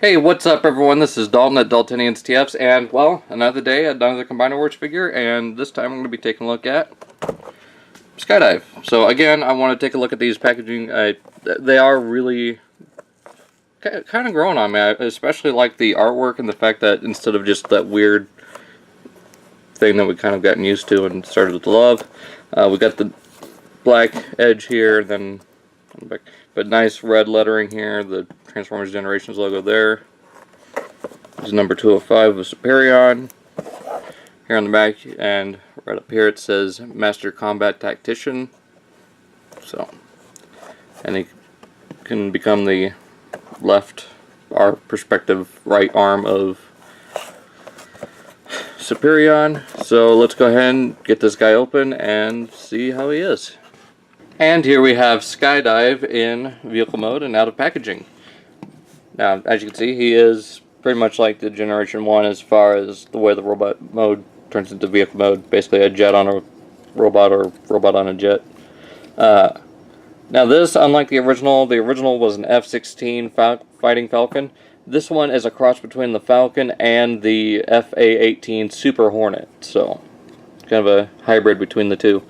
Hey, what's up everyone? This is Dalton at Daltonians TFs, and well, another day, another Combiner Wars figure, and this time I'm going to be taking a look at Skydive. So again, I want to take a look at these packaging. They are really kind of growing on me. I especially like the artwork and the fact that instead of just that weird thing that we kind of gotten used to and started to love, we got the black edge here, then but nice red lettering here, the Transformers Generations logo there. This is number 205 of Superion. Here on the back, and right up here it says Master Combat Tactician. So, and he can become the our perspective right arm of Superion. So let's go ahead and get this guy open and see how he is. And here we have Skydive in vehicle mode and out of packaging. Now, as you can see, he is pretty much like the Generation 1 as far as the way the robot mode turns into vehicle mode. Basically a jet on a robot or robot on a jet. Now this, unlike the original was an F-16 Fighting Falcon. This one is a cross between the Falcon and the FA-18 Super Hornet. So, kind of a hybrid between the two.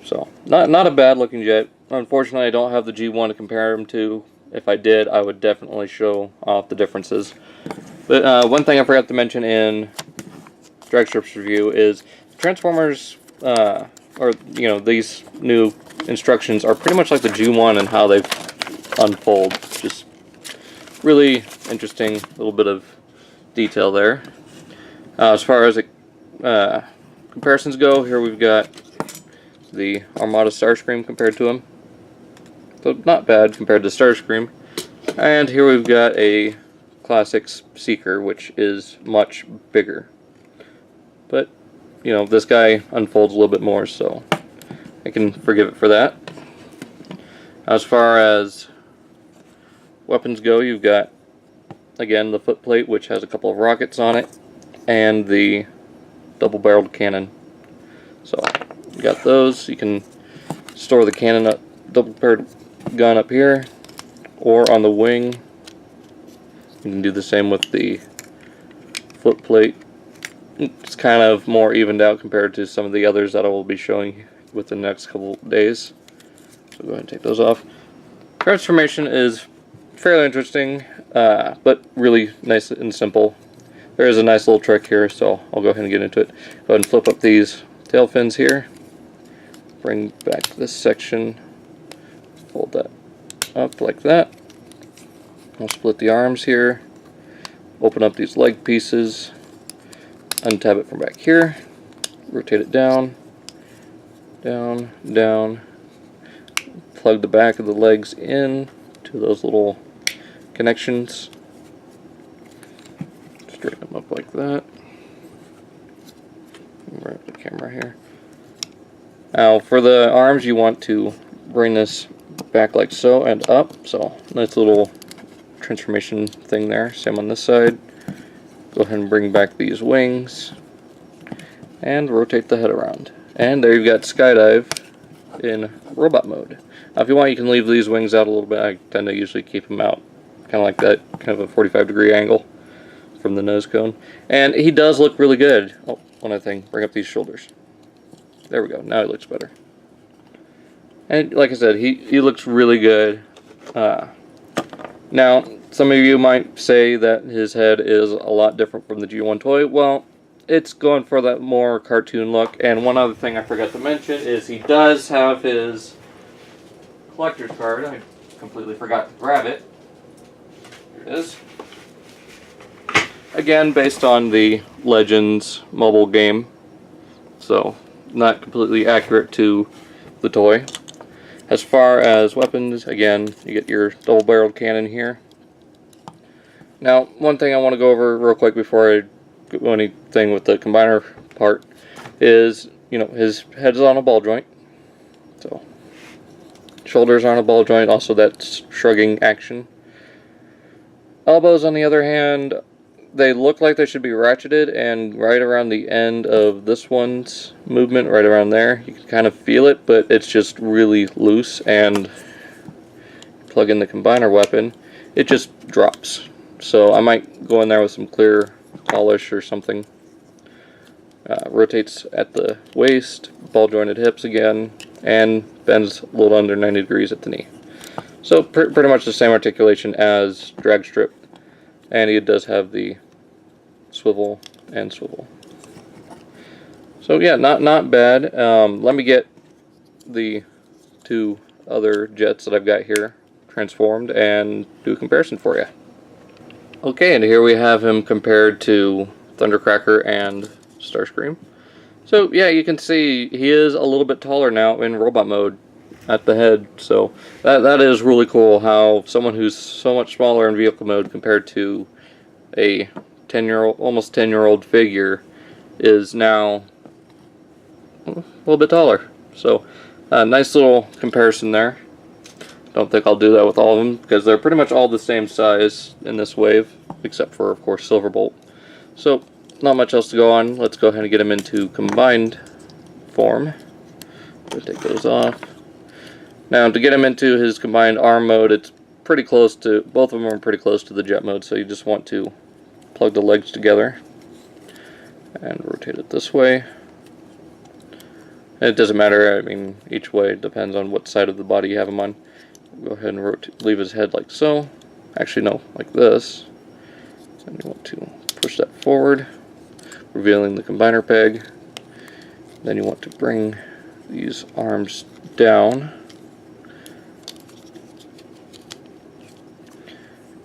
So, not a bad looking jet. Unfortunately, I don't have the G1 to compare them to. If I did, I would definitely show off the differences. But one thing I forgot to mention in Drag Strips review is Transformers, these new instructions are pretty much like the G1 and how they unfold. Just really interesting little bit of detail there. As far as comparisons go, here we've got the Armada Starscream compared to him. So not bad compared to Starscream. And here we've got a Classics Seeker, which is much bigger. But, you know, this guy unfolds a little bit more, so I can forgive it for that. As far as weapons go, you've got, again, the footplate, which has a couple of rockets on it, and the double-barreled cannon. So, you got those. You can store the cannon double-barreled gun up here, or on the wing. You can do the same with the footplate. It's kind of more evened out compared to some of the others that I will be showing within the next couple days. So go ahead and take those off. Transformation is fairly interesting, but really nice and simple. There is a nice little trick here, so I'll go ahead and get into it. Go ahead and flip up these tail fins here. Bring back this section. Fold that up like that. I'll split the arms here. Open up these leg pieces. Untab it from back here. Rotate it down. Down, down. Plug the back of the legs in to those little connections. Straighten them up like that. Right the camera here. Now for the arms, you want to bring this back like so and up. So nice little transformation thing there. Same on this side. Go ahead and bring back these wings and rotate the head around. And there you've got Skydive in robot mode. Now if you want, you can leave these wings out a little bit. I tend to usually keep them out kind of like that, kind of a 45-degree angle from the nose cone. And he does look really good. Oh, one other thing, bring up these shoulders. There we go, now he looks better. And like I said, he looks really good. Now, some of you might say that his head is a lot different from the G1 toy. Well, it's going for that more cartoon look. And one other thing I forgot to mention is he does have his collector's card. I completely forgot to grab it. Here it is. Again, based on the Legends mobile game. So, not completely accurate to the toy. As far as weapons, again, you get your double-barreled cannon here. Now, one thing I want to go over real quick before I do anything with the combiner part is, you know, his head's on a ball joint. So, shoulders are on a ball joint, also that's shrugging action. Elbows, on the other hand, they look like they should be ratcheted, and right around the end of this one's movement, right around there, you can kind of feel it, but it's just really loose, and plug in the combiner weapon, it just drops. so I might go in there with some clear polish or something. Rotates at the waist, ball jointed hips again, and bends a little under 90 degrees at the knee. So pretty much the same articulation as drag strip, and it does have the swivel and swivel. So yeah, not bad. Let me get the two other jets that I've got here transformed and do a comparison for you. Okay, and here we have him compared to Thundercracker and Starscream. So yeah, you can see he is a little bit taller now in robot mode at the head. So that is really cool how someone who's so much smaller in vehicle mode compared to a 10-year-old, almost 10-year-old figure is now a little bit taller. So nice little comparison there. Don't think I'll do that with all of them because they're pretty much all the same size in this wave, except for, of course, Silverbolt. So not much else to go on. Let's go ahead and get them into combined form. We'll take those off. Now, to get him into his combined arm mode, it's pretty close to, both of them are pretty close to the jet mode, so you just want to plug the legs together and rotate it this way. And it doesn't matter, I mean, each way depends on what side of the body you have him on. Go ahead and rotate, leave his head like so. Actually, no, like this. And you want to push that forward, revealing the combiner peg. Then you want to bring these arms down.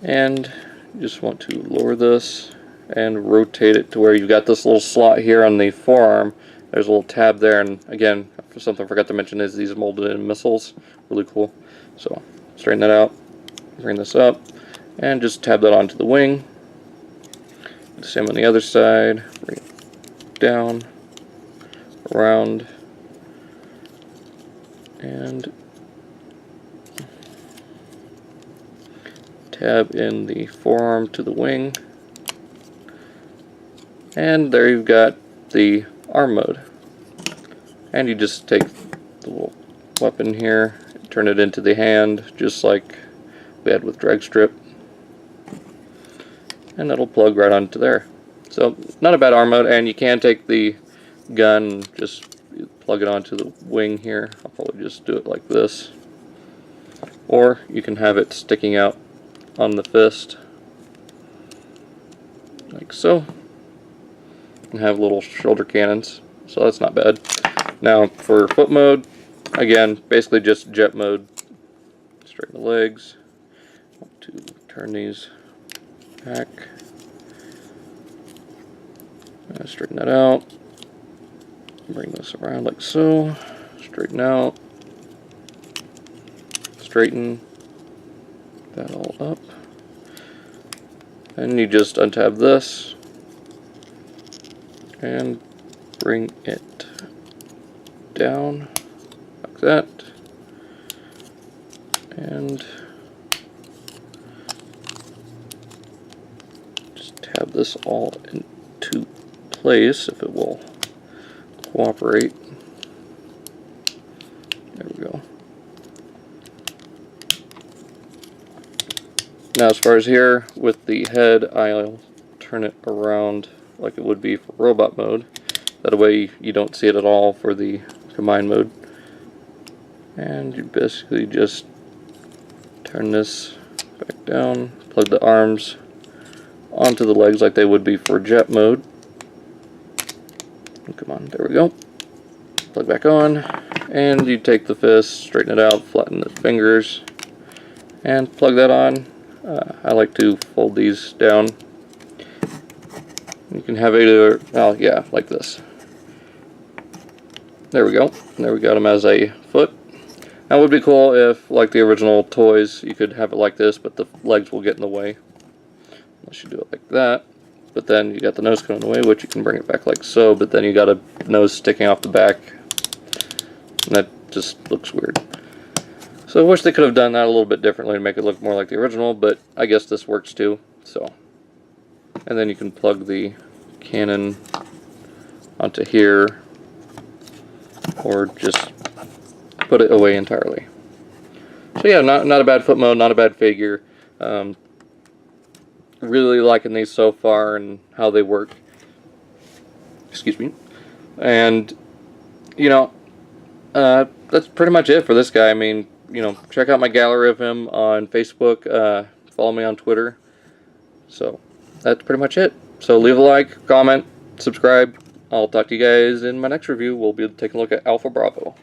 And you just want to lower this and rotate it to where you've got this little slot here on the forearm. There's a little tab there, and again, something I forgot to mention is these molded in missiles. Really cool. So straighten that out, bring this up, and just tab that onto the wing. Same on the other side. Bring it down, around, and tab in the forearm to the wing. And there you've got the arm mode. And you just take the little weapon here, turn it into the hand, just like we had with drag strip, and that'll plug right onto there. So not a bad arm mode, and you can take the gun and just plug it onto the wing here. I'll probably just do it like this, or you can have it sticking out on the fist like so, and have little shoulder cannons, so that's not bad. Now for foot mode, again, basically just jet mode. Straighten the legs. Want to turn these back. Straighten that out. Bring this around like so. Straighten out. Straighten that all up. And you just untab this and bring it down like that, and just tab this all into place if it will cooperate. There we go. Now as far as here with the head, I'll turn it around like it would be for robot mode. That way you don't see it at all for the combined mode. And you basically just turn this back down, plug the arms onto the legs like they would be for jet mode. Come on, there we go. Plug back on, and you take the fist, straighten it out, flatten the fingers, and plug that on. I like to fold these down. You can have either, well, yeah, like this. There we go. There we got him as a foot. Now it would be cool if, like the original toys, you could have it like this, but the legs will get in the way. Unless you do it like that. But then you got the nose going in the way, which you can bring it back like so, but then you got a nose sticking off the back. And that just looks weird. So I wish they could have done that a little bit differently to make it look more like the original, but I guess this works too. So, and then you can plug the cannon onto here, or just put it away entirely. So yeah, not a bad foot mode, not a bad figure. really liking these so far and how they work. Excuse me. And, you know, that's pretty much it for this guy. I mean, you know, check out my gallery of him on Facebook. Follow me on Twitter. So, that's pretty much it. So, leave a like, comment, subscribe. I'll talk to you guys in my next review. We'll be taking a look at Alpha Bravo.